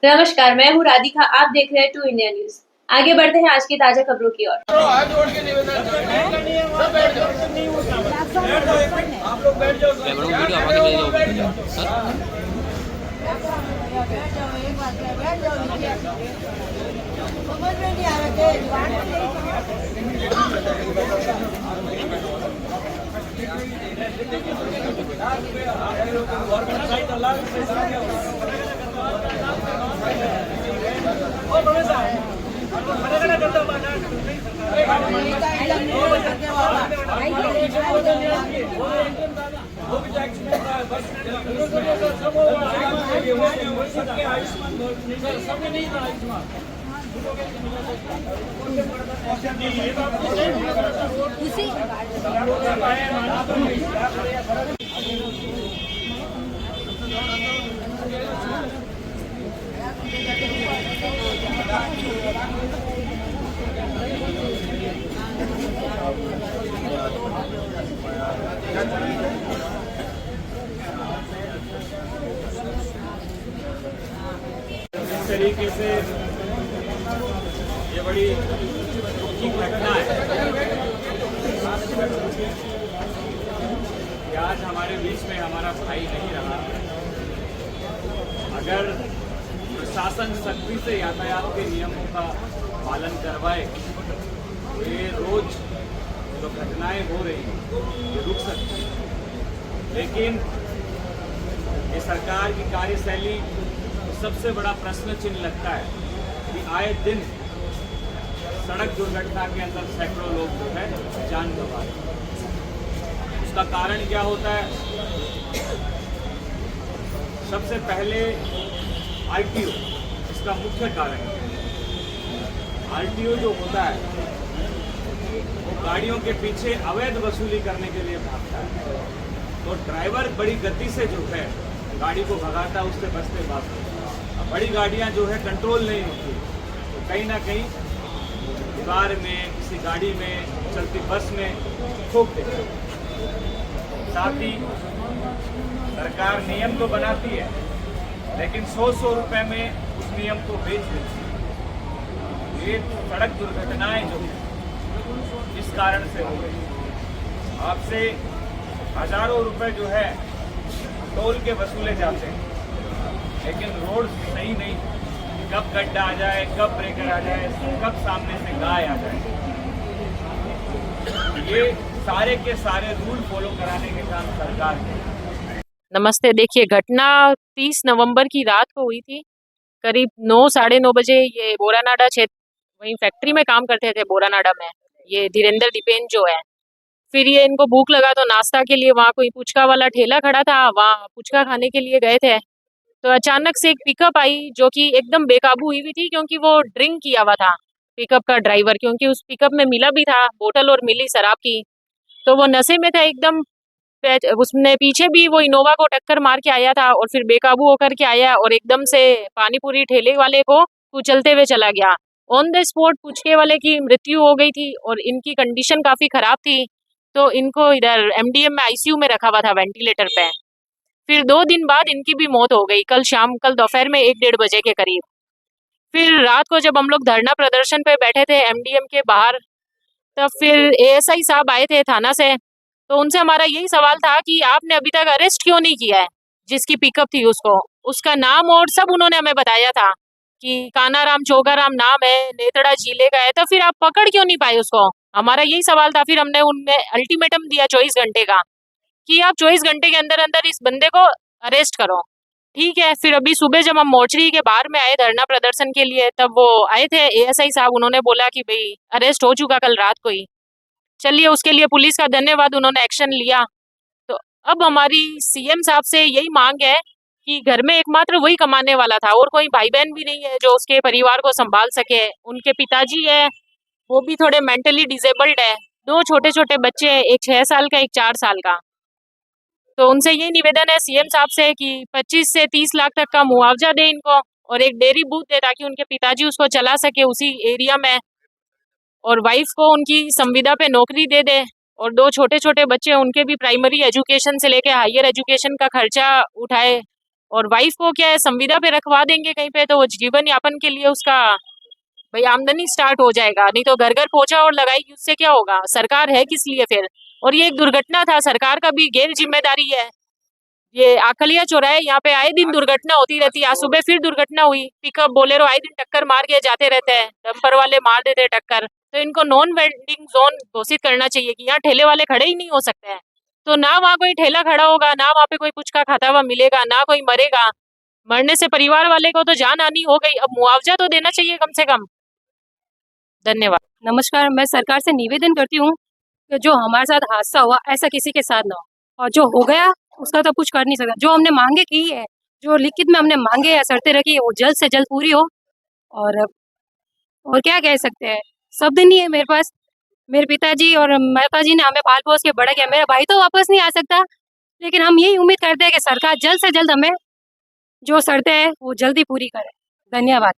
नमस्कार, मैं हूँ राधिका। आप देख रहे हैं 2 इंडिया न्यूज़। आगे बढ़ते हैं आज की ताज़ा खबरों की ओर। हाथ जोड़ के निवेदन सब बैठ जाओ। आप लोग बैठ जाओ। समझ में नहीं आ रहा इस तरीके से ये बड़ी दुखी घटना है कि आज हमारे बीच में हमारा भाई नहीं रहा। अगर प्रशासन सख्ती से यातायात के नियमों का पालन करवाए तो ये रोज जो घटनाएं हो रही हैं ये रुक सकती हैं। लेकिन ये सरकार की कार्यशैली सबसे बड़ा प्रश्न चिन्ह लगता है कि आए दिन सड़क दुर्घटना के अंदर सैकड़ों लोग जो है जान गंवा रहे हैं। उसका कारण क्या होता है? सबसे पहले आरटीओ इसका मुख्य कारण है। आरटीओ जो होता है वो गाड़ियों के पीछे अवैध वसूली करने के लिए भागता है, तो ड्राइवर बड़ी गति से जो है गाड़ी को भगाता है, उससे बचते भागते। अब बड़ी गाड़ियां जो है कंट्रोल नहीं होती, तो कहीं ना कहीं दीवार में, किसी गाड़ी में, चलती बस में ठोक देते हैं। साथ ही सरकार नियम तो बनाती है लेकिन 100-100 रुपए में उस नियम को बेच देती है। ये सड़क दुर्घटनाएं जो है इस कारण से हो रही। आपसे हजारों रुपए जो है टोल के वसूले जाते हैं, लेकिन रोड सही नहीं, कब गड्ढा आ जाए, कब ब्रेकर आ जाए, कब सामने से गाय आ जाए। ये सारे के सारे रूल फॉलो कराने के काम सरकार के। नमस्ते। देखिए, घटना 30 नवंबर की रात को हुई थी। करीब 9 साढ़े 9 बजे ये बोरानाडा क्षेत्र, वहीं फैक्ट्री में काम करते थे बोरानाडा में, ये धीरेन्द्र दीपेन जो है। फिर ये इनको भूख लगा तो नाश्ता के लिए वहाँ कोई पुचका वाला ठेला खड़ा था, वहाँ पुचका खाने के लिए गए थे। तो अचानक से एक पिकअप आई जो कि एकदम बेकाबू हुई थी, क्योंकि वो ड्रिंक किया हुआ था पिकअप का ड्राइवर, क्योंकि उस पिकअप में मिला भी था बोतल और मिली शराब की। तो वो नशे में था एकदम। उसने पीछे भी वो इनोवा को टक्कर मार के आया था और फिर बेकाबू होकर के आया और एकदम से पानी पूरी ठेले वाले को कुचलते हुए चला गया। ऑन द स्पॉट पुचके वाले की मृत्यु हो गई थी और इनकी कंडीशन काफ़ी ख़राब थी, तो इनको इधर एमडीएम में आईसीयू में रखा हुआ था वेंटिलेटर पे। फिर 2 दिन बाद इनकी भी मौत हो गई, कल दोपहर में 1-1:30 बजे के करीब। फिर रात को जब हम लोग धरना प्रदर्शन पे बैठे थे एमडीएम के बाहर, तब फिर एएसआई साहब आए थे थाना से। तो उनसे हमारा यही सवाल था कि आपने अभी तक अरेस्ट क्यों नहीं किया है जिसकी पिकअप थी उसको। उसका नाम और सब उन्होंने हमें बताया था कि कानाराम चोगाराम नाम है, नेतड़ा जिले का है, तो फिर आप पकड़ क्यों नहीं पाए उसको? हमारा यही सवाल था। फिर हमने उनमें अल्टीमेटम दिया 24 घंटे का कि आप 24 घंटे के अंदर अंदर इस बंदे को अरेस्ट करो। ठीक है। फिर अभी सुबह जब हम मोर्चरी के बाहर में आए धरना प्रदर्शन के लिए, तब वो आए थे एएसआई साहब, उन्होंने बोला कि भाई अरेस्ट हो चुका कल रात को ही। चलिए, उसके लिए पुलिस का धन्यवाद, उन्होंने एक्शन लिया। तो अब हमारी सीएम साहब से यही मांग है कि घर में एकमात्र वही कमाने वाला था और कोई भाई बहन भी नहीं है जो उसके परिवार को संभाल सके। उनके पिताजी है, वो भी थोड़े मेंटली डिसेबल्ड है। 2 छोटे छोटे बच्चे हैं, एक 6 साल का, एक 4 साल का। तो उनसे यही निवेदन है सीएम साहब से कि 25 से 30 लाख तक का मुआवजा दे इनको और एक डेयरी बूथ दे ताकि उनके पिताजी उसको चला सके उसी एरिया में, और वाइफ को उनकी संविदा पे नौकरी दे दे, और 2 छोटे छोटे बच्चे उनके भी प्राइमरी एजुकेशन से लेके हायर एजुकेशन का खर्चा उठाए, और वाइफ को क्या है संविदा पे रखवा देंगे कहीं पे, तो वो जीवन यापन के लिए उसका भाई आमदनी स्टार्ट हो जाएगा। नहीं तो घर घर पोछा और लगाएगी, उससे क्या होगा? सरकार है किस लिए फिर? और ये एक दुर्घटना था, सरकार का भी गैर जिम्मेदारी है। ये आखलिया चौराहे यहाँ पे आए दिन दुर्घटना होती रहती है। आज सुबह फिर दुर्घटना हुई, पिकअप बोलेरो आए दिन टक्कर मार के जाते रहते हैं, डंपर वाले मार देते हैं टक्कर। तो इनको नॉन वेंडिंग जोन घोषित करना चाहिए कि यहाँ ठेले वाले खड़े ही नहीं हो सकते हैं। तो ना वहाँ कोई ठेला खड़ा होगा, ना वहाँ पे कोई पुचका खाता हुआ मिलेगा, ना कोई मरेगा। मरने से परिवार वाले को तो जान हानि हो गई, अब मुआवजा तो देना चाहिए कम से कम। धन्यवाद। नमस्कार, मैं सरकार से निवेदन करती हूँ कि जो हमारे साथ हादसा हुआ ऐसा किसी के साथ ना हो, और जो हो गया उसका तो कुछ कर नहीं सकता। जो हमने मांगे की है, जो लिखित में हमने मांगे या शर्तें रखी है, वो जल्द से जल्द पूरी हो। और क्या कह सकते हैं, शब्द नहीं है मेरे पास। मेरे पिताजी और माताजी ने हमें पाल पोस के बड़ा किया। मेरा भाई तो वापस नहीं आ सकता, लेकिन हम यही उम्मीद करते हैं कि सरकार जल्द से जल्द हमें जो शर्तें हैं वो जल्दी पूरी करे। धन्यवाद।